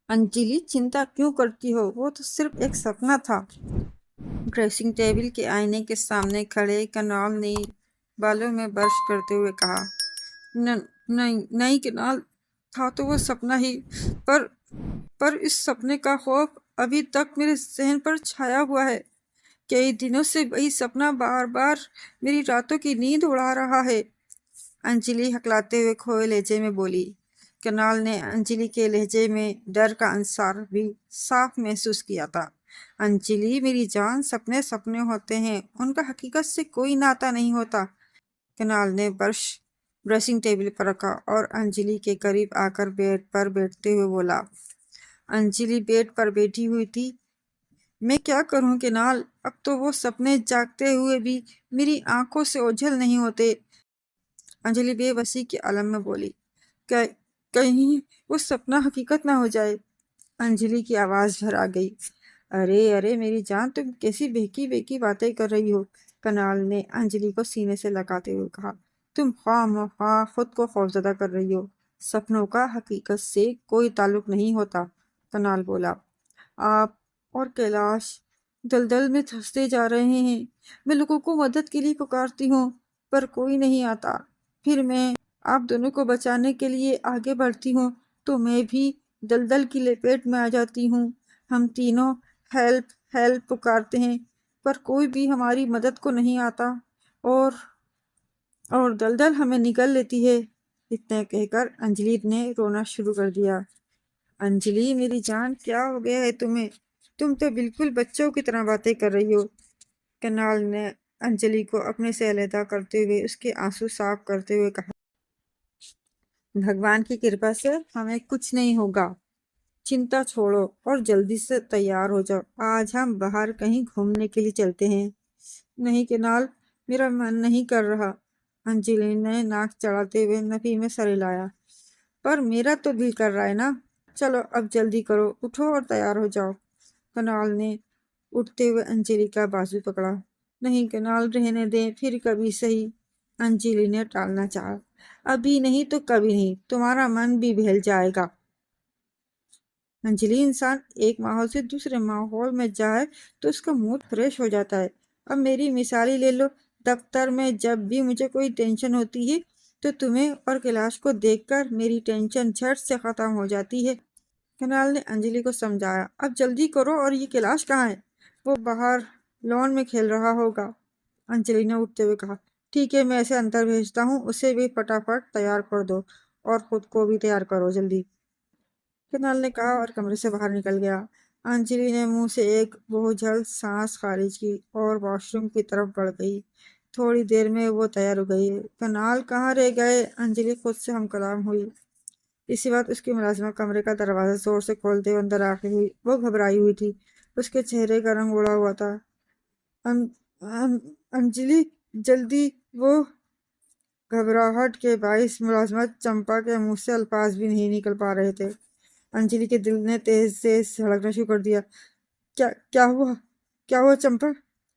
अंजलि, चिंता क्यों करती हो? वो तो सिर्फ एक सपना था। ड्रेसिंग टेबल के आईने के सामने खड़े कनाल ने बालों में ब्रश करते हुए कहा, न, नहीं नहीं किनाल, था तो वो सपना ही। पर पर इस सपने का खौफ अभी तक मेरे जहन पर छाया हुआ है। कई दिनों से वही सपना बार बार मेरी रातों की नींद उड़ा रहा है। अंजलि हकलाते हुए खोए लहजे में बोली। कनाल ने अंजलि के लहजे में डर का अंसार भी साफ महसूस किया था। अंजलि मेरी जान, सपने सपने होते हैं, उनका हकीकत से कोई नाता नहीं होता। कनाल ने ब्रश ड्रेसिंग टेबल पर रखा और अंजलि के करीब आकर बेड पर बैठते हुए बोला। अंजलि बेड पर बैठी हुई थी। मैं क्या करूं किनाल, अब तो वो सपने जागते हुए भी मेरी आंखों से ओझल नहीं होते। अंजलि बेबसी के आलम में बोली, कहीं वो सपना हकीकत ना हो जाए। अंजलि की आवाज भर आ गई। अरे अरे मेरी जान, तुम कैसी बेकी बेकी बातें कर रही हो? कनाल ने अंजलि को सीने से लगाते हुए कहा। तुम ख्वाह खुद को खौफजदा कर रही हो। सपनों का हकीकत से कोई ताल्लुक नहीं होता। कनाल बोला। आप और कैलाश दलदल में धंसते जा रहे हैं। मैं लोगों को मदद के लिए पुकारती हूँ, पर कोई नहीं आता। फिर मैं आप दोनों को बचाने के लिए आगे बढ़ती हूँ, तो मैं भी दलदल की लपेट में आ जाती हूँ। हम तीनों हेल्प हेल्प पुकारते हैं, पर कोई भी हमारी मदद को नहीं आता, और और दलदल हमें निगल लेती है। इतना कहकर अंजलि ने रोना शुरू कर दिया। अंजलि मेरी जान, क्या हो गया है तुम्हें? तुम तो बिल्कुल बच्चों की तरह बातें कर रही हो। कनाल ने अंजलि को अपने से अलहदा करते हुए उसके आंसू साफ करते हुए कहा। भगवान की कृपा से हमें कुछ नहीं होगा। चिंता छोड़ो और जल्दी से तैयार हो जाओ। आज हम बाहर कहीं घूमने के लिए चलते हैं। नहीं किनाल, मेरा मन नहीं कर रहा। अंजलि ने नाक चढ़ाते हुए नफी में सर हिलाया। पर मेरा तो दिल कर रहा है ना। चलो अब जल्दी करो, उठो और तैयार हो जाओ। कनाल ने उठते हुए अंजलि का बाजू पकड़ा। नहीं कनाल, रहने दे, फिर कभी सही। अंजलि ने टालना चाहा। अभी नहीं तो कभी नहीं, तुम्हारा मन भी बहल जाएगा। अंजलि, इंसान एक माहौल से दूसरे माहौल में जाए तो उसका मूड फ्रेश हो जाता है। अब मेरी मिसाल ही ले लो। दफ्तर में जब भी मुझे कोई टेंशन होती है, तो तुम्हें और कैलाश को देखकर मेरी टेंशन झट से खत्म हो जाती है। कनाल ने अंजलि को समझाया। अब जल्दी करो, और ये कैलाश कहाँ है? वो बाहर लॉन में खेल रहा होगा। अंजलि ने उठते हुए कहा। ठीक है, मैं इसे अंदर भेजता हूँ, उसे भी फटाफट तैयार कर दो, और खुद को भी तैयार करो जल्दी। कनाल ने कहा और कमरे से बाहर निकल गया। अंजलि ने मुंह से एक बोझल सांस खारिज की और वॉशरूम की तरफ बढ़ गई। थोड़ी देर में वो तैयार हो गई। कनाल कहाँ रह गए? अंजलि खुद से हम कलाम हुई। इसी बात उसकी मुलाजिमा कमरे का दरवाजा जोर से खोलते हुए अंदर आके हुई। वो घबराई हुई थी। उसके चेहरे का रंग उड़ा हुआ था। अं, अंजलि, जल्दी! वो घबराहट के बाइस मुलाजमत चंपा के मुंह से अल्फाज भी नहीं निकल पा रहे थे। अंजलि के दिल ने तेज से धड़कना शुरू कर दिया। क्या क्या हुआ? क्या हुआ चंपा?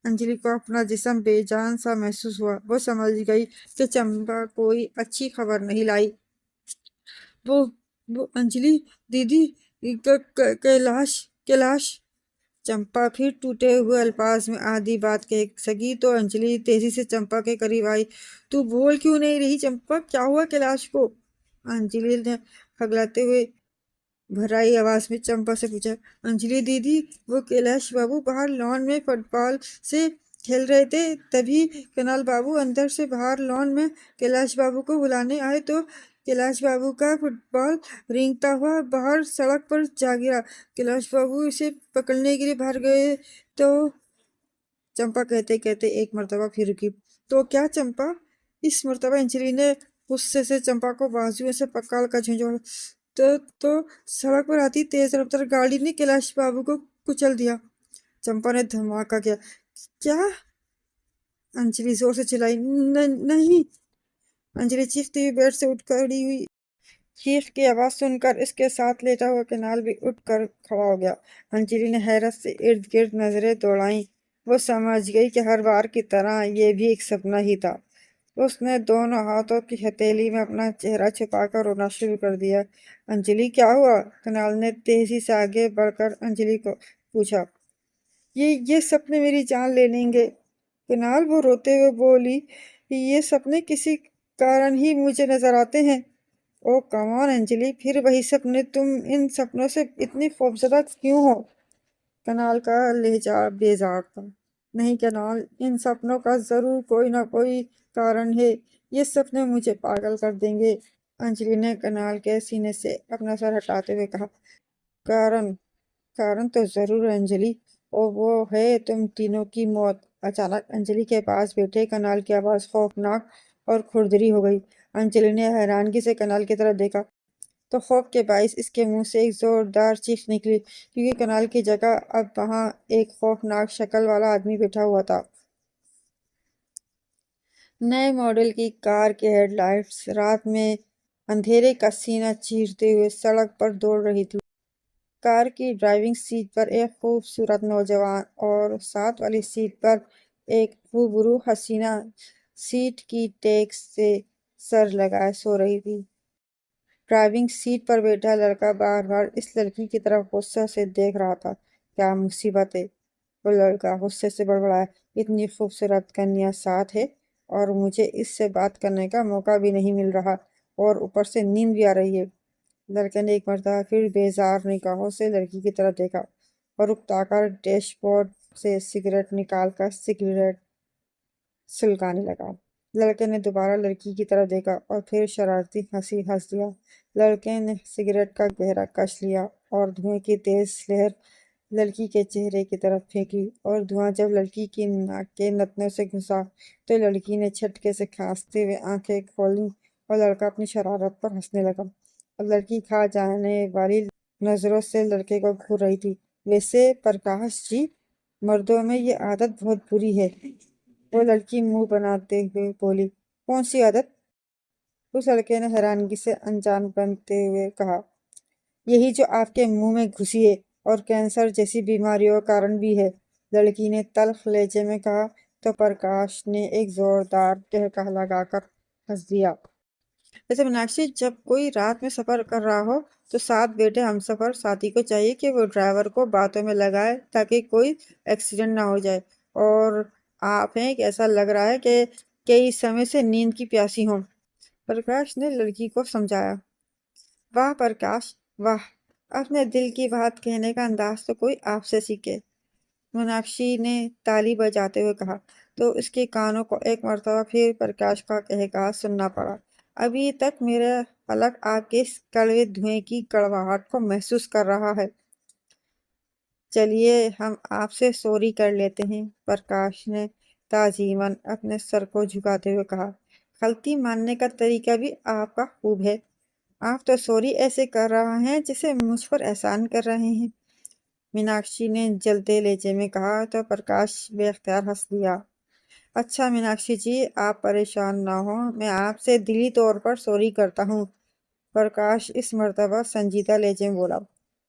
अंजलि को अपना जिस्म बेजान सा महसूस हुआ। वो समझ गई कि चंपा कोई अच्छी खबर नहीं लाई। वो वो अंजलि दीदी, कैलाश कैलाश। चंपा फिर टूटे हुए अल्फाज में आधी बात कह सकी तो अंजलि तेजी से चंपा के करीब आई। तू बोल क्यों नहीं रही चंपा? क्या हुआ कैलाश को? अंजलि ने खगलाते हुए भराई आवाज में चंपा से पूछा। अंजलि दीदी, वो कैलाश बाबू बाहर लॉन में फुटबॉल से खेल रहे थे, तभी कनाल बाबू अंदर से बाहर लॉन में कैलाश बाबू को बुलाने आए, तो कैलाश बाबू का फुटबॉल रेंगता हुआ बाहर सड़क पर जा गिरा। कैलाश बाबू इसे पकड़ने के लिए बाहर गए, तो चंपा कहते कहते एक मर्तबा फिर रुकी। तो क्या चंपा? इस मर्तबा अंजलि ने गुस्से से चंपा को बाजुओं से पकड़ कर झंझोड़ा। तो सड़क पर आती तेज रफ्तार गाड़ी ने कैलाश बाबू को कुचल दिया। चंपा ने धमाका किया। क्या? अंजलि जोर से चिल्लाई। नहीं! अंजलि चीखती हुई बेड से उठ खड़ी हुई। चीख की आवाज सुनकर इसके साथ लेटा हुआ केनाल भी उठकर खड़ा हो गया। अंजलि ने हैरत से इर्द गिर्द नजरें दौड़ाई। वो समझ गई कि हर बार की तरह ये भी एक सपना ही था। उसने दोनों हाथों की हथेली में अपना चेहरा छिपाकर रोना शुरू कर दिया। अंजलि, क्या हुआ? कुणाल ने तेजी से आगे बढ़कर अंजलि को पूछा। ये सपने मेरी जान ले लेंगे। कुणाल, वो रोते हुए बोली, ये सपने किसी कारण ही मुझे नजर आते हैं। ओ कमान अंजलि, फिर वही सपने। तुम इन सपनों से इतनी खौफजदा क्यों हो? कनाल का लहजा बेजार था। नहीं कनाल, इन सपनों का जरूर कोई ना कोई कारण है। ये सपने मुझे पागल कर देंगे। अंजलि ने कनाल के सीने से अपना सर हटाते हुए कहा। कारण? कारण तो जरूर है अंजलि, और वो है तुम तीनों की मौत। अचानक अंजलि के पास बैठे कनाल की आवाज खौफनाक और खुरदरी हो गई। अंजलि ने हैरानगी से कनाल की तरफ देखा तो खौफ के बाइस इसके मुंह से एक जोरदार चीख निकली, क्योंकि कनाल की जगह अब वहां एक खौफनाक शक्ल वाला आदमी बैठा हुआ था। नए मॉडल की कार के हेडलाइट्स रात में अंधेरे का सीना चीरते हुए सड़क पर दौड़ रही थी। कार की ड्राइविंग सीट पर एक खूबसूरत नौजवान और साथ वाली सीट पर एक खूबरू हसीना सीट की टेक से सर लगाए सो रही थी। ड्राइविंग सीट पर बैठा लड़का बार बार इस लड़की की तरफ गुस्से से देख रहा था। क्या मुसीबत है? वो लड़का गुस्से से बड़बड़ाया। इतनी खूबसूरत कन्या साथ है और मुझे इससे बात करने का मौका भी नहीं मिल रहा, और ऊपर से नींद भी आ रही है। लड़के ने एक मर्तबा फिर बेजार निगाहों से लड़की की तरफ देखा और उकताकर डैशबोर्ड से सिगरेट निकालकर सिगरेट सुलगाने लगा। लड़के ने दोबारा लड़की की तरफ देखा और फिर शरारती हंसी हंस दिया। लड़के ने सिगरेट का गहरा कश लिया और धुएं की तेज लहर लड़की के चेहरे की तरफ फेंकी, और धुआं जब लड़की की नाक के नथनों से घुसा तो लड़की ने झटके से खांसते हुए आंखें खोली और लड़का अपनी शरारत पर हंसने लगा। और लड़की खा जाने वाली नजरों से लड़के को घूर रही थी। वैसे प्रकाश जी, मर्दों में ये आदत बहुत बुरी है। वो लड़की मुंह बनाते हुए बोली। कौन सी आदत? उस लड़के ने हैरानगी से अनजान बनते हुए कहा। यही जो आपके मुंह में घुसी है और कैंसर जैसी बीमारियों का कारण भी है। लड़की ने तल्ख लहजे में कहा तो प्रकाश ने एक जोरदार ठहाका लगाकर हंस दिया। वैसे मीनाक्षी, जब कोई रात में सफर कर रहा हो तो साथ बैठे हमसफर साथी को चाहिए कि वो ड्राइवर को बातों में लगाए ताकि कोई एक्सीडेंट ना हो जाए। और आप हैं कि ऐसा लग रहा है कि कई समय से नींद की प्यासी हो। प्रकाश ने लड़की को समझाया। वाह प्रकाश, वाह। अपने दिल की बात कहने का अंदाज तो कोई आपसे सीखे। मीनाक्षी ने ताली बजाते हुए कहा तो उसके कानों को एक मर्तबा फिर प्रकाश का कहका सुनना पड़ा। अभी तक मेरा पलक आपके इस कड़वे धुएं की कड़वाहट को महसूस कर रहा है। चलिए हम आपसे सॉरी कर लेते हैं, प्रकाश ने ताजीमन अपने सर को झुकाते हुए कहा। गलती मानने का तरीका भी आपका खूब है। आप तो सॉरी ऐसे कर रहा हैं जैसे मुझ पर एहसान कर रहे हैं। मीनाक्षी ने जलते लहजे में कहा तो प्रकाश बेख्तियार हंस दिया। अच्छा मीनाक्षी जी, आप परेशान ना हो, मैं आपसे दिली तौर पर सॉरी करता हूँ। प्रकाश इस मर्तबा संजीदा लहजे में बोला।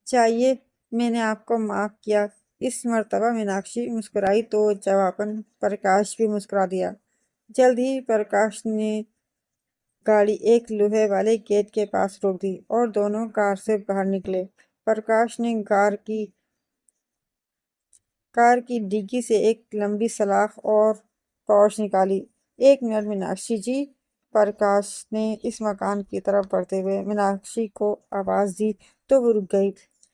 चाहिए, मैंने आपको माफ किया। इस मर्तबा मीनाक्षी मुस्कुराई तो जवाबन प्रकाश भी मुस्कुरा दिया। जल्द ही प्रकाश ने गाड़ी एक लोहे वाले गेट के पास रोक दी और दोनों कार से बाहर निकले। प्रकाश ने कार की डिग्गी से एक लंबी सलाख और टॉर्च निकाली। एक मिनट मीनाक्षी जी, प्रकाश ने इस मकान की तरफ बढ़ते हुए मीनाक्षी को आवाज दी तो वो रुक गई।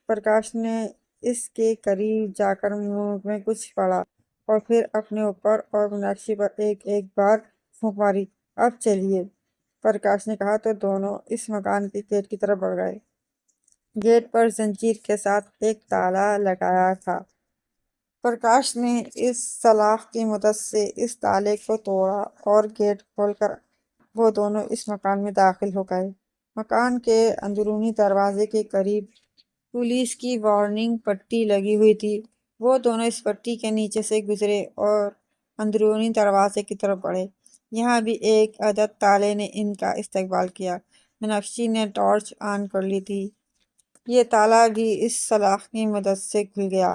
प्रकाश ने इसके करीब जाकर मुंह में कुछ पड़ा और फिर अपने ऊपर और मीनाक्षी पर एक एक बार फूंक मारी। अब चलिए, प्रकाश ने कहा तो दोनों इस मकान के गेट की तरफ बढ़ गए। गेट पर जंजीर के साथ एक ताला लगाया था। प्रकाश ने इस सलाख की मदद से इस ताले को तोड़ा और गेट खोलकर वो दोनों इस मकान में दाखिल हो गए। मकान के अंदरूनी दरवाजे के करीब पुलिस की वार्निंग पट्टी लगी हुई थी। वो दोनों इस पट्टी के नीचे से गुजरे और अंदरूनी दरवाजे की तरफ बढ़े। यहाँ भी एक अदद ताले ने इनका इस्तकबाल किया। मीनाक्षी ने टॉर्च ऑन कर ली थी। ये ताला भी इस सलाख की मदद से खुल गया।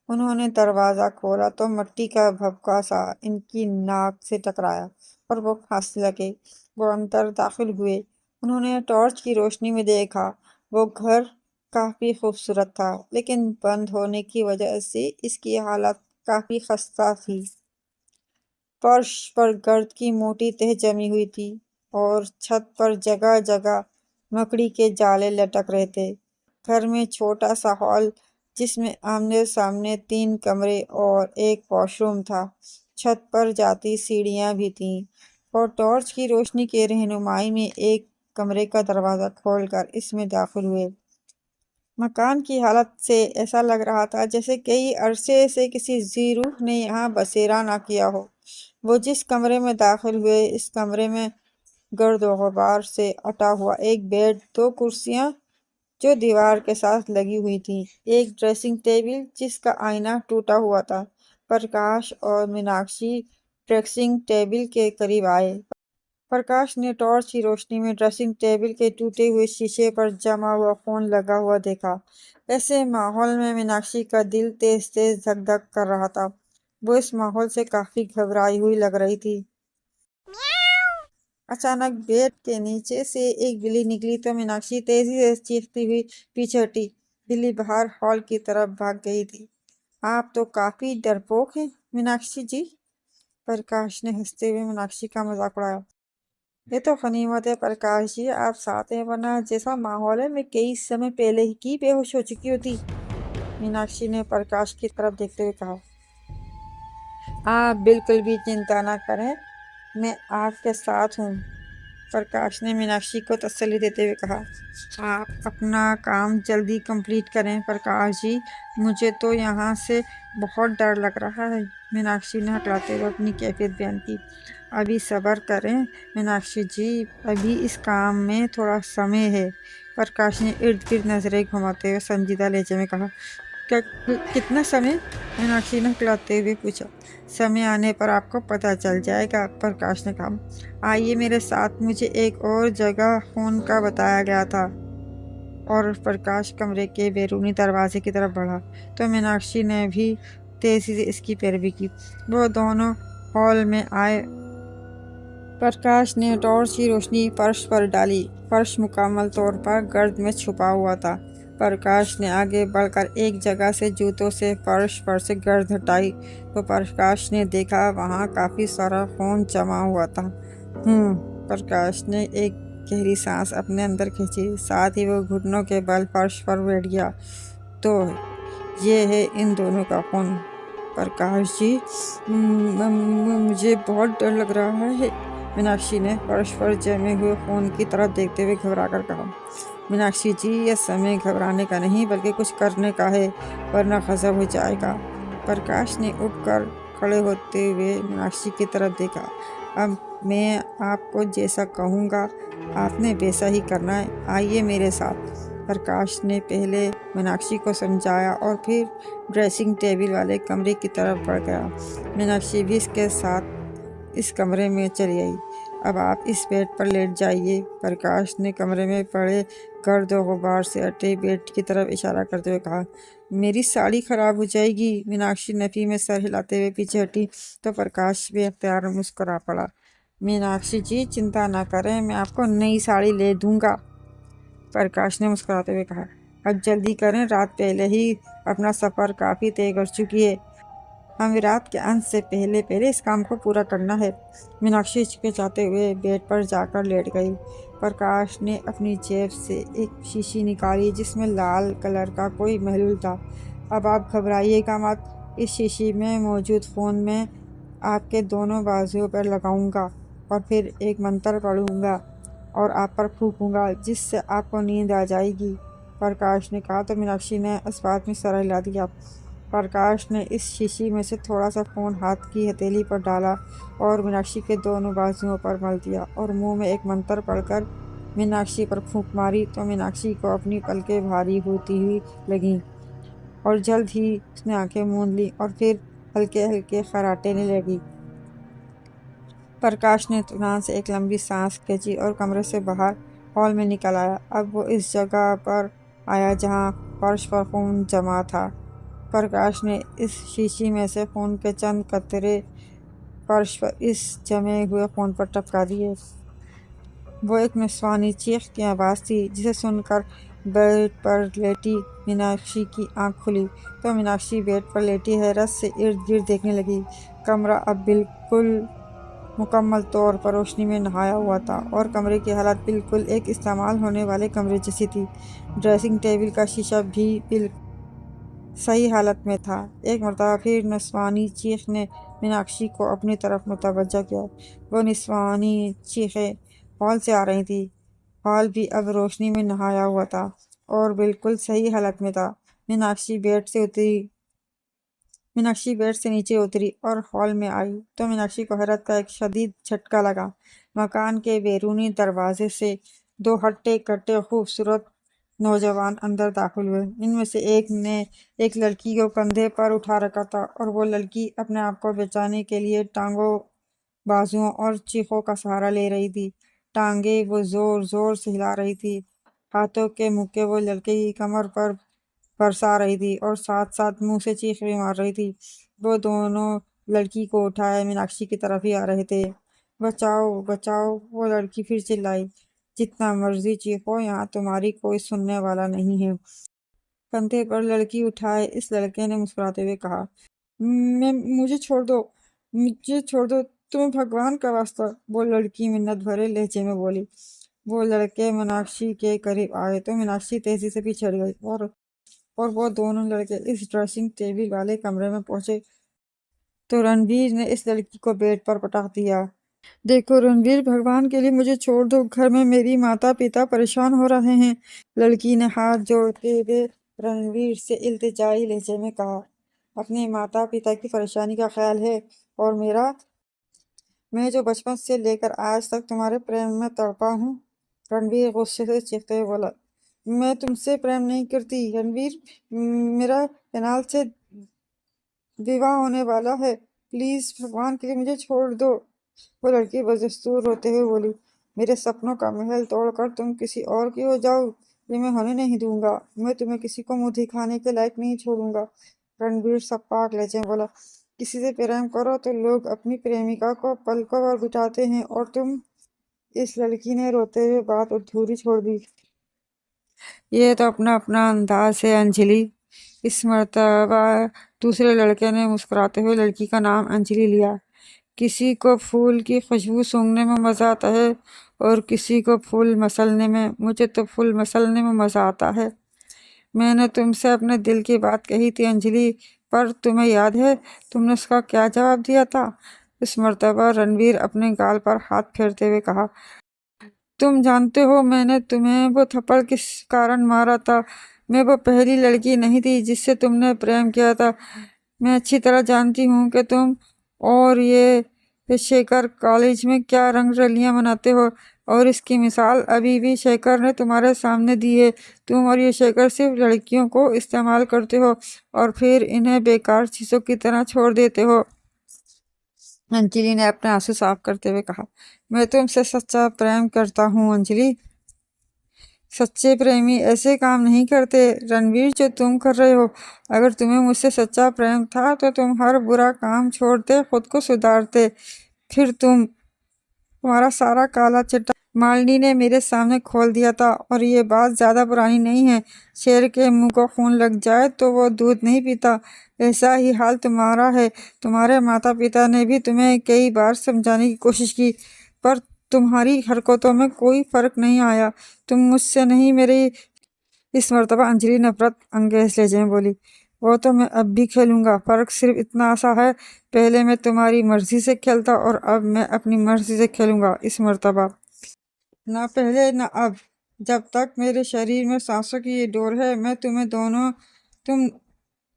उन्होंने दरवाज़ा खोला तो मिट्टी का भभका सा इनकी नाक से टकराया और वो हंसने लगे। वो अंदर दाखिल हुए। उन्होंने टॉर्च की रोशनी में देखा। वो घर काफी खूबसूरत था, लेकिन बंद होने की वजह से इसकी हालत काफी खस्ता थी। फर्श पर गर्द की मोटी तह जमी हुई थी और छत पर जगह जगह मकड़ी के जाले लटक रहे थे। घर में छोटा सा हॉल, जिसमें आमने सामने 3 कमरे और एक वॉशरूम था। छत पर जाती सीढ़ियां भी थीं और टॉर्च की रोशनी के रहनुमाई में एक कमरे का दरवाजा खोलकर इसमें दाखिल हुए। मकान की हालत से ऐसा लग रहा था जैसे कई अरसे से किसी ज़ी रूह ने यहाँ बसेरा ना किया हो। वो जिस कमरे में दाखिल हुए, इस कमरे में गर्द और गुबार से अटा हुआ एक बेड, 2 कुर्सियां जो दीवार के साथ लगी हुई थी, एक ड्रेसिंग टेबल जिसका आईना टूटा हुआ था। प्रकाश और मीनाक्षी ड्रेसिंग टेबल के करीब आए। प्रकाश ने टॉर्च की रोशनी में ड्रेसिंग टेबल के टूटे हुए शीशे पर जमा हुआ खून लगा हुआ देखा। ऐसे माहौल में मीनाक्षी का दिल तेज तेज धक धक कर रहा था। वो इस माहौल से काफी घबराई हुई लग रही थी। अचानक बेड के नीचे से एक बिल्ली निकली तो मीनाक्षी तेजी से चीखती हुई पीछे हटी। बिल्ली बाहर हॉल की तरफ भाग गई थी। आप तो काफी डरपोक हैं, मीनाक्षी जी। प्रकाश ने हंसते हुए मीनाक्षी का मजाक उड़ाया। ये तो गनीमत है प्रकाश जी, आप साथ हैं, वरना जैसा माहौल है मैं कई समय पहले ही की बेहोश हो चुकी होती। मीनाक्षी ने प्रकाश की तरफ देखते हुए कहा। आप बिल्कुल भी चिंता ना करें, मैं आपके साथ हूँ। प्रकाश ने मीनाक्षी को तसल्ली देते हुए कहा। आप अपना काम जल्दी कंप्लीट करें प्रकाश जी, मुझे तो यहाँ से बहुत डर लग रहा है। मीनाक्षी ने हकलाते हुए अपनी कैफियत बयान की। अभी सब्र करें मीनाक्षी जी, अभी इस काम में थोड़ा समय है। प्रकाश ने इर्द गिर्द नजरें घुमाते हुए संजीदा लहजे में कहा। कितना समय? मीनाक्षी ने हकलाते हुए पूछा। समय आने पर आपको पता चल जाएगा, प्रकाश ने कहा। आइए मेरे साथ, मुझे एक और जगह फोन का बताया गया था। और प्रकाश कमरे के बैरूनी दरवाजे की तरफ बढ़ा तो मीनाक्षी ने भी तेजी से इसकी पैरवी की। वो दोनों हॉल में आए। प्रकाश ने टॉर्च की रोशनी फर्श पर डाली। फर्श मुकम्मल तौर पर गर्द में छुपा हुआ था। प्रकाश ने आगे बढ़कर एक जगह से जूतों से फर्श पर से गर्द हटाई तो प्रकाश ने देखा वहाँ काफी सारा खून जमा हुआ था। प्रकाश ने एक गहरी सांस अपने अंदर खींची, साथ ही वो घुटनों के बल फर्श पर बैठ गया। तो ये है इन दोनों का खून। प्रकाश जी, मुझे बहुत डर लग रहा है, मीनाक्षी ने फर्श पर जमे हुए खून की तरफ देखते हुए घबरा कर कहा। मीनाक्षी जी, यह समय घबराने का नहीं बल्कि कुछ करने का है, वरना गजब हो जाएगा। प्रकाश ने उठकर खड़े होते हुए मीनाक्षी की तरफ देखा। अब मैं आपको जैसा कहूँगा आपने वैसा ही करना है, आइए मेरे साथ। प्रकाश ने पहले मीनाक्षी को समझाया और फिर ड्रेसिंग टेबल वाले कमरे की तरफ बढ़ गया। मीनाक्षी भी इसके साथ इस कमरे में चली आई। अब आप इस बेड पर लेट जाइए, प्रकाश ने कमरे में पड़े गर्द और गुबार से अटे बेड की तरफ इशारा करते हुए कहा। मेरी साड़ी खराब हो जाएगी, मीनाक्षी नफी में सर हिलाते हुए पीछे हटी तो प्रकाश बेअख्तियार मुस्कुरा पड़ा। मीनाक्षी जी, चिंता ना करें, मैं आपको नई साड़ी ले दूंगा, प्रकाश ने मुस्कुराते हुए कहा। अब जल्दी करें, रात पहले ही अपना सफ़र काफ़ी तय कर चुकी है। हमें रात के अंत से पहले पहले इस काम को पूरा करना है। मीनाक्षी हिचकिचाते हुए बेड पर जाकर लेट गई। प्रकाश ने अपनी जेब से एक शीशी निकाली जिसमें लाल कलर का कोई महलूल था। अब आप घबराइएगा मत, इस शीशी में मौजूद खून में आपके दोनों बाजुओं पर लगाऊंगा और फिर एक मंत्र पढ़ूंगा और आप पर फूंकूंगा, जिससे आपको नींद आ जाएगी, प्रकाश ने कहा तो मीनाक्षी ने इस बात में सर हिला दिया। प्रकाश ने इस शीशी में से थोड़ा सा खून हाथ की हथेली पर डाला और मीनाक्षी के दोनों बाजुओं पर मल दिया और मुंह में एक मंत्र पढ़कर मीनाक्षी पर फूंक मारी तो मीनाक्षी को अपनी पलकें भारी होती हुई लगीं और जल्द ही उसने आंखें मूंद ली और फिर हल्के हल्के खर्राटेने लगी। प्रकाश ने इत्मीनान से एक लंबी सांस खींची और कमरे से बाहर हॉल में निकल आया। अब वो इस जगह पर आया जहाँ फर्श पर खून जमा था। प्रकाश ने इस शीशी में से खून के चंद कतरे फर्श पर इस जमे हुए खून पर टपका दिए। वो एक निस्वानी चीख की आवाज़ थी जिसे सुनकर बेड पर लेटी मीनाक्षी की आंख खुली तो मीनाक्षी बेड पर लेटी हैरत से इर्द गिर्द देखने लगी। कमरा अब बिल्कुल मुकम्मल तौर पर रोशनी में नहाया हुआ था और कमरे की हालत बिल्कुल एक इस्तेमाल होने वाले कमरे जैसी थी। ड्रेसिंग टेबल का शीशा भी बिल्कुल सही हालत में था। एक मरतबा फिर निस्वानी चीख ने मीनाक्षी को अपनी तरफ मुतवज्जा किया। वो निस्वानी चीखें हॉल से आ रही थी। हॉल भी अब रोशनी में नहाया हुआ था और बिल्कुल सही हालत में था। मीनाक्षी बेड से नीचे उतरी और हॉल में आई तो मीनाक्षी को हैरत का एक शदीद झटका लगा। मकान के बैरूनी दरवाजे से दो हट्टे कट्टे खूबसूरत नौजवान अंदर दाखिल हुए। इनमें से एक ने एक लड़की को कंधे पर उठा रखा था और वो लड़की अपने आप को बचाने के लिए टांगों, बाजुओं और चीखों का सहारा ले रही थी। टांगे वो जोर जोर से हिला रही थी। हाथों के मुक्के वो लड़के की कमर पर बरसा रही थी और साथ साथ मुंह से चीख भी मार रही थी। वो दोनों लड़की को उठाए मीनाक्षी की तरफ ही आ रहे थे। बचाओ बचाओ, वो लड़की फिर चिल्लाई। जितना मर्जी चीखो, यहाँ तुम्हारी कोई सुनने वाला नहीं है। कंधे पर लड़की उठाए इस लड़के ने मुस्कुराते हुए कहा, मैं मुझे छोड़ दो, तुम्हें भगवान का वास्ता। वो लड़की मिन्नत भरे लहजे में बोली। वो लड़के मीनाक्षी के करीब आए तो मीनाक्षी तेजी से पीछे हट गई और वो दोनों लड़के इस ड्रेसिंग टेबल वाले कमरे में पहुंचे तो रणवीर ने इस लड़की को बेड पर पटक दिया। देखो रणवीर, भगवान के लिए मुझे छोड़ दो, घर में मेरी माता पिता परेशान हो रहे हैं। लड़की ने हाथ जोड़ते हुए रणवीर से इल्तिजाई लहजे में कहा। अपने माता पिता की परेशानी का ख्याल है और मेरा? मैं जो बचपन से लेकर आज तक तुम्हारे प्रेम में तड़पा हूँ। रणवीर गुस्से से चीखते हुए बोला। मैं तुमसे प्रेम नहीं करती रणवीर, मेरा केनाल से विवाह होने वाला है। प्लीज भगवान के लिए मुझे छोड़ दो। वो लड़की बदस्तूर रोते हुए बोली। मेरे सपनों का महल तोड़कर तुम किसी और की हो जाओ, ये मैं होने नहीं दूंगा। मैं तुम्हें किसी को मुंह दिखाने के लायक नहीं छोड़ूंगा। रणवीर सपाट लहजे में बोला। किसी से प्रेम करो तो लोग अपनी प्रेमिका को पलकों पर बिठाते हैं और तुम? इस लड़की ने रोते हुए बात अधूरी छोड़ दी। ये तो अपना अपना अंदाज है अंजलि। इस मर्तबा दूसरे लड़के ने मुस्कुराते हुए लड़की का नाम अंजलि लिया। किसी को फूल की खुशबू सूंघने में मज़ा आता है और किसी को फूल मसलने में। मुझे तो फूल मसलने में मज़ा आता है। मैंने तुमसे अपने दिल की बात कही थी अंजलि, पर तुम्हें याद है तुमने उसका क्या जवाब दिया था? इस मर्तबा रणवीर अपने गाल पर हाथ फेरते हुए कहा। तुम जानते हो मैंने तुम्हें वो थप्पड़ किस कारण मारा था? मैं वो पहली लड़की नहीं थी जिससे तुमने प्रेम किया था। मैं अच्छी तरह जानती हूँ कि तुम और ये शेखर कॉलेज में क्या रंग रलियां मनाते हो और इसकी मिसाल अभी भी शेखर ने तुम्हारे सामने दी है। तुम और ये शेखर सिर्फ लड़कियों को इस्तेमाल करते हो और फिर इन्हें बेकार चीज़ों की तरह छोड़ देते हो। अंजलि ने अपने आंसू साफ करते हुए कहा। मैं तुमसे सच्चा प्रेम करता हूँ अंजलि। सच्चे प्रेमी ऐसे काम नहीं करते रणवीर जो तुम कर रहे हो। अगर तुम्हें मुझसे सच्चा प्रेम था तो तुम हर बुरा काम छोड़ते, खुद को सुधारते। फिर तुम्हारा सारा काला चिट्ठा मालिनी ने मेरे सामने खोल दिया था। और ये बात ज्यादा पुरानी नहीं है। शेर के मुंह को खून लग जाए तो वो दूध नहीं पीता। ऐसा ही हाल तुम्हारा है। तुम्हारे माता पिता ने भी तुम्हें कई बार समझाने की कोशिश की, पर तुम्हारी हरकतों में कोई फर्क नहीं आया। तुम मुझसे नहीं, मेरी। इस मर्तबा अंजलि नफरत अंगेज लहजे में बोली। वो तो मैं अब भी खेलूंगा, फर्क सिर्फ इतना सा है, पहले मैं तुम्हारी मर्जी से खेलता और अब मैं अपनी मर्जी से खेलूंगा। इस मर्तबा ना पहले ना अब, जब तक मेरे शरीर में सांसों की ये डोर है, तुम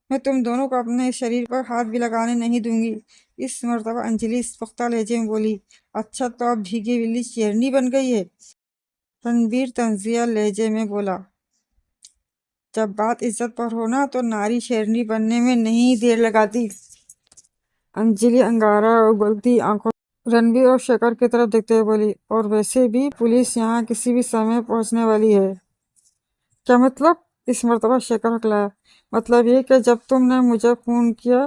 मैं तुम दोनों को अपने शरीर पर हाथ भी लगाने नहीं दूंगी। इस मर्तबा अंजलि इस पुख्ता लहजे में बोली। अच्छा तो अब भीगी बिल्ली शेरनी बन गई है? रणवीर तंजिया लहजे में बोला। जब बात इज्जत पर हो ना तो नारी शेरनी बनने में नहीं देर लगाती। अंजलि अंगारा और उगलती आंखों रणवीर और शेखर की तरफ देखते हुए बोली। और वैसे भी पुलिस यहाँ किसी भी समय पहुंचने वाली है। क्या मतलब? इस मर्तबा शेखर हकलाया। मतलब ये कि जब तुमने मुझे फोन किया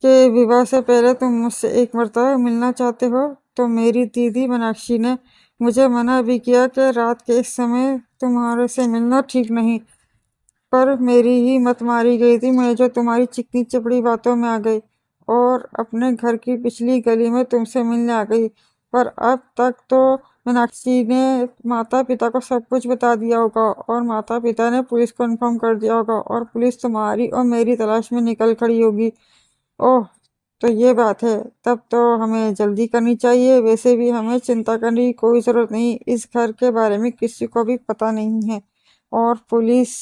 कि विवाह से पहले तुम मुझसे एक मर्तबा मिलना चाहते हो, तो मेरी दीदी मीनाक्षी ने मुझे मना भी किया कि रात के इस समय तुम्हारे से मिलना ठीक नहीं। पर मेरी ही मत मारी गई थी, मैं जो तुम्हारी चिकनी चपड़ी बातों में आ गई और अपने घर की पिछली गली में तुमसे मिलने आ गई। पर अब तक तो मीनाक्षी ने माता पिता को सब कुछ बता दिया होगा और माता पिता ने पुलिस को इन्फॉर्म कर दिया होगा और पुलिस तुम्हारी और मेरी तलाश में निकल खड़ी होगी। ओह, तो ये बात है। तब तो हमें जल्दी करनी चाहिए। वैसे भी हमें चिंता करने की कोई जरूरत नहीं, इस घर के बारे में किसी को भी पता नहीं है और पुलिस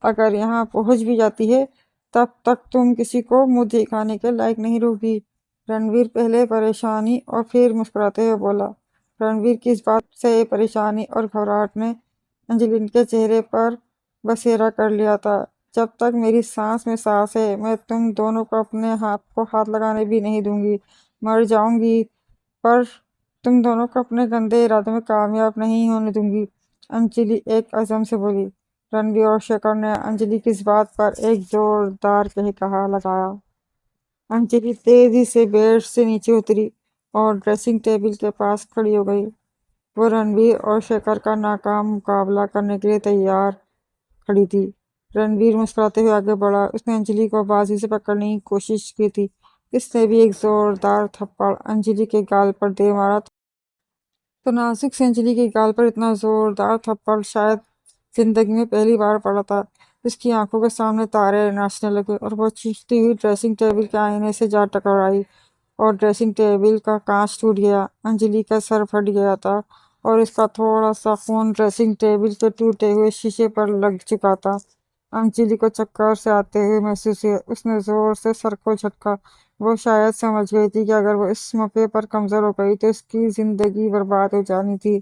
अगर यहाँ पहुंच भी जाती है तब तक तुम किसी को मुंह दिखाने के लायक नहीं रहोगी। रणवीर पहले परेशानी और फिर मुस्कुराते हुए बोला। रणवीर की इस बात से परेशानी और घबराहट ने अंजलि के चेहरे पर बसेरा कर लिया था। जब तक मेरी सांस में सांस है, मैं तुम दोनों को अपने हाथ को हाथ लगाने भी नहीं दूंगी। मर जाऊंगी पर तुम दोनों को अपने गंदे इरादों में कामयाब नहीं होने दूंगी, अंजलि एक अज़म से बोली। रणवीर और शेखर ने अंजलि की इस बात पर एक जोरदार कहा लगाया। अंजलि तेजी से बेड से नीचे उतरी और ड्रेसिंग टेबल के पास खड़ी हो गई। वो रणवीर और शेखर का नाकाम मुकाबला करने के लिए तैयार खड़ी थी। रणवीर मुस्कुराते हुए आगे बढ़ा। उसने अंजलि को बाजू से पकड़ने की कोशिश की थी। इसने भी एक जोरदार थप्पड़ अंजलि के गाल पर दे मारा। तो नाजुक से अंजलि के गाल पर इतना जोरदार थप्पड़ शायद जिंदगी में पहली बार पड़ा था। उसकी आंखों के सामने तारे नाचने लगे और वो चीखती हुई ड्रेसिंग टेबल के आईने से जा टकराई और ड्रेसिंग टेबल का कांच टूट गया। अंजलि का सर फट गया था और इसका थोड़ा सा खून ड्रेसिंग टेबल के टूटे हुए शीशे पर लग चुका था। अंजलि को चक्कर से आते हुए महसूस हुआ। उसने जोर से सर को झटका। वो शायद समझ गई थी कि अगर वो इस मौके पर कमजोर हो गई तो उसकी जिंदगी बर्बाद हो जानी थी।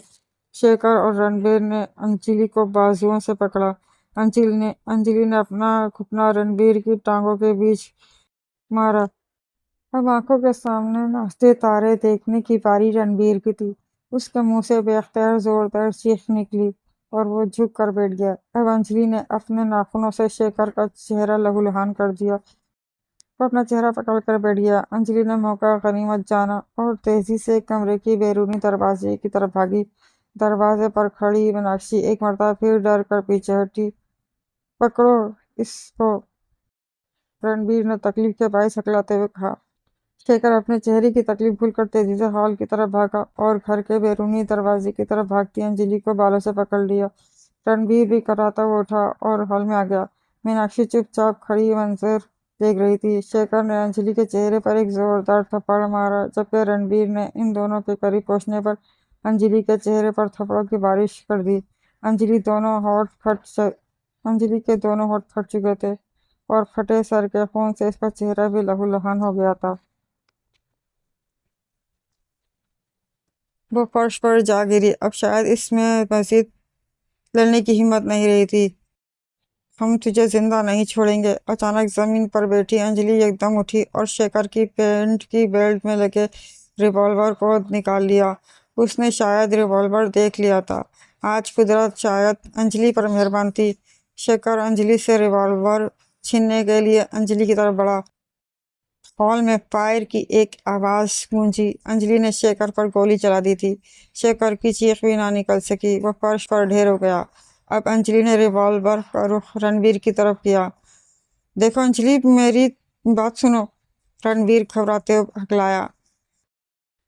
शेखर और रणबीर ने अंजलि को बाजुओं से पकड़ा। अंजलि ने अपना घुटना रणबीर की टांगों के बीच मारा। अब आंखों के सामने नाचते तारे देखने की बारी रणबीर की थी। उसके मुंह से बेख्तियार जोरदार चीख निकली और वो झुक कर बैठ गया। अब अंजलि ने अपने नाखूनों से शेखर का चेहरा लहूलुहान कर दिया। वो अपना चेहरा पकड़ कर बैठ गया। अंजलि ने मौका गनीमत जाना और तेजी से कमरे की बैरूनी दरवाजे की तरफ भागी। दरवाजे पर खड़ी मीनाक्षी एक मर्तबा फिर डर कर पीछे हटी। पकड़ो इसको, रणबीर ने तकलीफ के बायस हकलाते हुए कहा। शेखर अपने चेहरे की तकलीफ भूलकर तेजी से हॉल की तरफ भागा और घर के बैरूनी दरवाजे की तरफ भागती अंजलि को बालों से पकड़ लिया। रणबीर भी कराता हुआ उठा और हॉल में आ गया। मीनाक्षी चुपचाप खड़ी मंजर देख रही थी। शेखर ने अंजलि के चेहरे पर एक जोरदार थप्पड़ मारा, जबकि रणबीर ने इन दोनों के करीब पहुंचने पर अंजलि के चेहरे पर थप्पड़ों की बारिश कर दी। अंजलि के दोनों होठ फट चुके थे और फटे सर के खून से इसका चेहरा भी लहूलुहान हो गया था। वो फर्श पर जा गिरी। अब शायद इसमें मजीद लड़ने की हिम्मत नहीं रही थी। हम तुझे जिंदा नहीं छोड़ेंगे। अचानक जमीन पर बैठी अंजलि एकदम उठी और शेखर की पैंट की बेल्ट में लगे रिवॉल्वर को निकाल लिया। उसने शायद रिवॉल्वर देख लिया था। आज कुदरत शायद अंजलि पर मेहरबान थी। शेखर अंजलि से रिवॉल्वर छीनने के लिए अंजलि की तरफ बढ़ा। हॉल में फायर की एक आवाज गूंजी। अंजलि ने शेखर पर गोली चला दी थी। शेखर की चीख भी ना निकल सकी। वह फर्श पर ढेर हो गया। अब अंजलि ने रिवॉल्वर का रुख रणवीर की तरफ किया। देखो अंजलि, मेरी बात सुनो, रणवीर घबराते हुए हकलाया।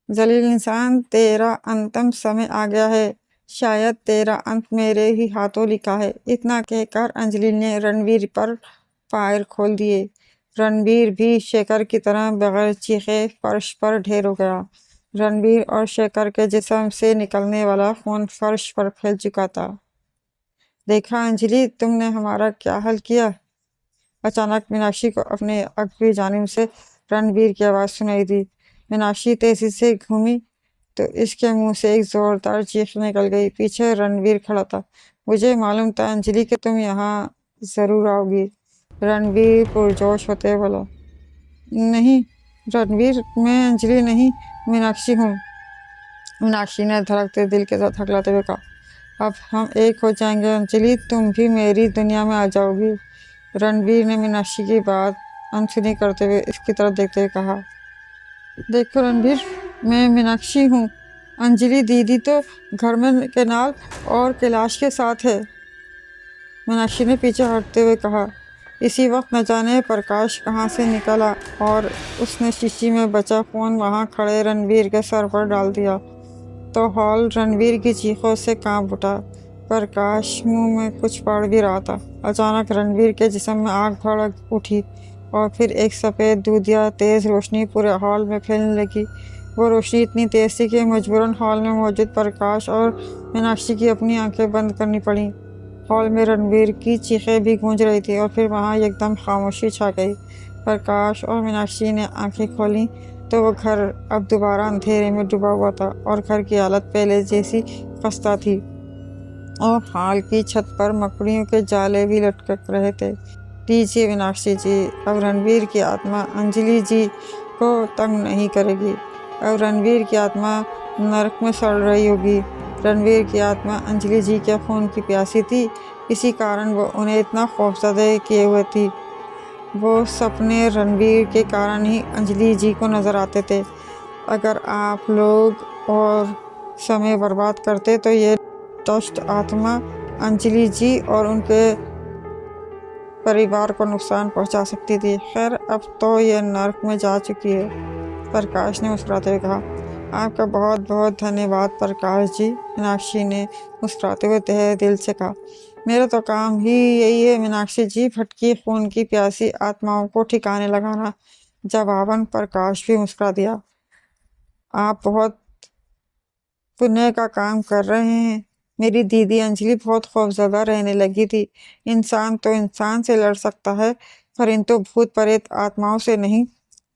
जलील इंसान, तेरा अंतिम समय आ गया है। शायद तेरा अंत मेरे ही हाथों लिखा है। इतना कहकर अंजलि ने रणवीर पर फायर खोल दिए। रणवीर भी शेखर की तरह बगैर चीखे फर्श पर ढेर हो गया। रणवीर और शेखर के जिस्म से निकलने वाला खून फर्श पर फैल चुका था। देखा अंजलि, तुमने हमारा क्या हाल किया। अचानक मीनाक्षी को अपने अगली जानिब से रणवीर की आवाज़ सुनाई दी। मीनाक्षी तेजी से घूमी तो इसके मुंह से एक जोरदार चीख निकल गई। पीछे रणवीर खड़ा था। मुझे मालूम था अंजलि कि तुम यहाँ जरूर आओगी, रणवीर पुरजोश होते बोला। नहीं रणवीर, मैं अंजलि नहीं, मीनाक्षी हूँ, मीनाक्षी ने धड़कते दिल के साथ हकलाते हुए कहा। अब हम एक हो जाएंगे अंजलि, तुम भी मेरी दुनिया में आ जाओगी। रणवीर ने मीनाक्षी की बात अनसुनी करते हुए इसकी तरफ देखते हुए कहा, देखो रणवीर, मैं मीनाक्षी हूँ। अंजलि दीदी तो घर में केनाल और कैलाश के साथ है। मीनाक्षी ने पीछे हटते हुए कहा। इसी वक्त न जाने प्रकाश कहाँ से निकला और उसने शीशी में बचा फोन वहाँ खड़े रणवीर के सर पर डाल दिया तो हॉल रणवीर की चीखों से कांप उठा। प्रकाश मुंह में कुछ पढ़ भी रहा था। अचानक रणवीर के जिस्म में आग भड़क उठी और फिर एक सफ़ेद दूधिया तेज़ रोशनी पूरे हॉल में फैलने लगी। वो रोशनी इतनी तेज़ थी कि मजबूरन हॉल में मौजूद प्रकाश और मीनाक्षी की अपनी आंखें बंद करनी पड़ी। हॉल में रणवीर की चीखें भी गूंज रही थी और फिर वहाँ एकदम खामोशी छा गई। प्रकाश और मीनाक्षी ने आंखें खोली तो वो घर अब दोबारा अंधेरे में डूबा हुआ था और घर की हालत पहले जैसी खस्ता थी और हॉल की छत पर मकड़ियों के जाले भी लटक रहे थे। दीजिए मीनाक्षी जी, अब रणवीर की आत्मा अंजलि जी को तंग नहीं करेगी। अब रणवीर की आत्मा नरक में सड़ रही होगी। रणवीर की आत्मा अंजलि जी के खून की प्यासी थी, इसी कारण वो उन्हें इतना खौफजदा किए हुए थी। वो सपने रणवीर के कारण ही अंजलि जी को नज़र आते थे। अगर आप लोग और समय बर्बाद करते तो ये दुष्ट आत्मा अंजलि जी और उनके परिवार को नुकसान पहुंचा सकती थी। खैर, अब तो ये नर्क में जा चुकी है। प्रकाश ने मुस्कुराते हुए कहा। आपका बहुत बहुत धन्यवाद प्रकाश जी, मीनाक्षी ने मुस्कुराते हुए तहे दिल से कहा। मेरा तो काम ही यही है मीनाक्षी जी, भटकी खून की प्यासी आत्माओं को ठिकाने लगाना। जवाबन प्रकाश भी मुस्कुरा दिया। आप बहुत पुण्य का काम कर रहे हैं। मेरी दीदी अंजलि बहुत खौफजदा रहने लगी थी। इंसान तो इंसान से लड़ सकता है, परंतु भूत प्रेत आत्माओं से नहीं।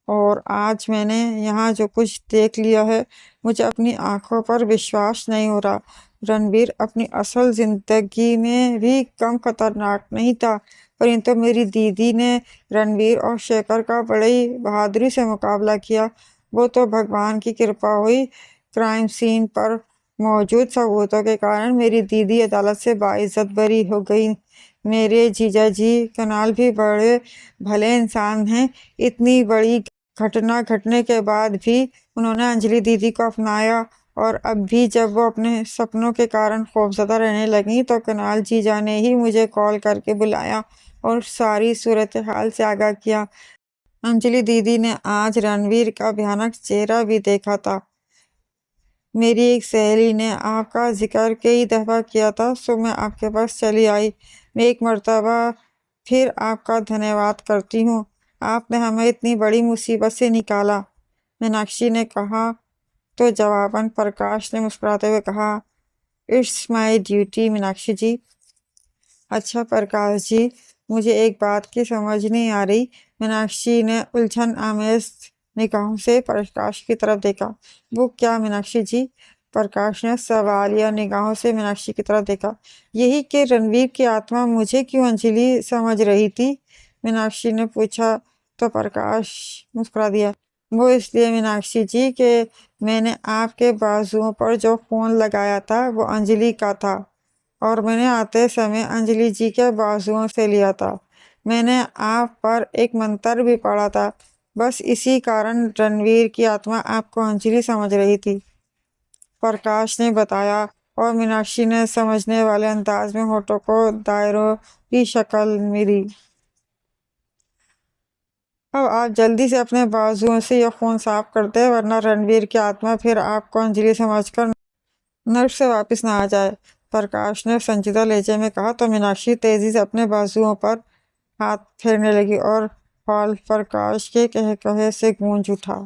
और आज मैंने यहाँ जो कुछ देख लिया है, मुझे अपनी आंखों पर विश्वास नहीं हो रहा। रणवीर अपनी असल जिंदगी में भी कम खतरनाक नहीं था, परंतु मेरी दीदी ने रणवीर और शेखर का बड़ी बहादुरी से मुकाबला किया। वो तो भगवान की कृपा हुई। क्राइम सीन पर मौजूद सबूतों के कारण मेरी दीदी अदालत से बाइज्जत बरी हो गई। मेरे जीजा जी कनाल भी बड़े भले इंसान हैं। इतनी बड़ी घटना घटने के बाद भी उन्होंने अंजलि दीदी को अपनाया और अब भी जब वो अपने सपनों के कारण खौफजदा रहने लगी तो कनाल जीजा ने ही मुझे कॉल करके बुलाया और सारी सूरत हाल से आगाह किया। अंजलि दीदी ने आज रणवीर का भयानक चेहरा भी देखा था। मेरी एक सहेली ने आपका जिक्र कई दफ़ा किया था, सो मैं आपके पास चली आई। मैं एक मर्तबा फिर आपका धन्यवाद करती हूँ। आपने हमें इतनी बड़ी मुसीबत से निकाला, मीनाक्षी ने कहा तो जवाबन प्रकाश ने मुस्कुराते हुए कहा, इट्स माय ड्यूटी मीनाक्षी जी। अच्छा प्रकाश जी, मुझे एक बात की समझ नहीं आ रही। मीनाक्षी ने उलझन आमेज निगाहों से प्रकाश की तरफ देखा। वो क्या मीनाक्षी जी? प्रकाश ने सवालिया निगाहों से मीनाक्षी की तरफ देखा। यही कि रणवीर की आत्मा मुझे क्यों अंजलि समझ रही थी? मीनाक्षी ने पूछा तो प्रकाश मुस्कुरा दिया। वो इसलिए मीनाक्षी जी कि मैंने आपके बाजुओं पर जो फोन लगाया था वो अंजलि का था और मैंने आते समय अंजलि जी के बाजुओं से लिया था। मैंने आप पर एक मंत्र भी पढ़ा था। बस इसी कारण रणवीर की आत्मा आपको अंजलि समझ रही थी, प्रकाश ने बताया और मीनाक्षी ने समझने वाले अंदाज में होठों को दायरों की शक्ल मिली। अब आप जल्दी से अपने बाजुओं से यह खून साफ करते हैं, वरना रणवीर की आत्मा फिर आपको अंजलि समझकर नर्क से वापस ना आ जाए, प्रकाश ने संजीदा लहजे में कहा तो मीनाक्षी तेजी से अपने बाजुओं पर हाथ फेरने लगी और हॉल प्रकाश के कहे कहे से गूंज उठा।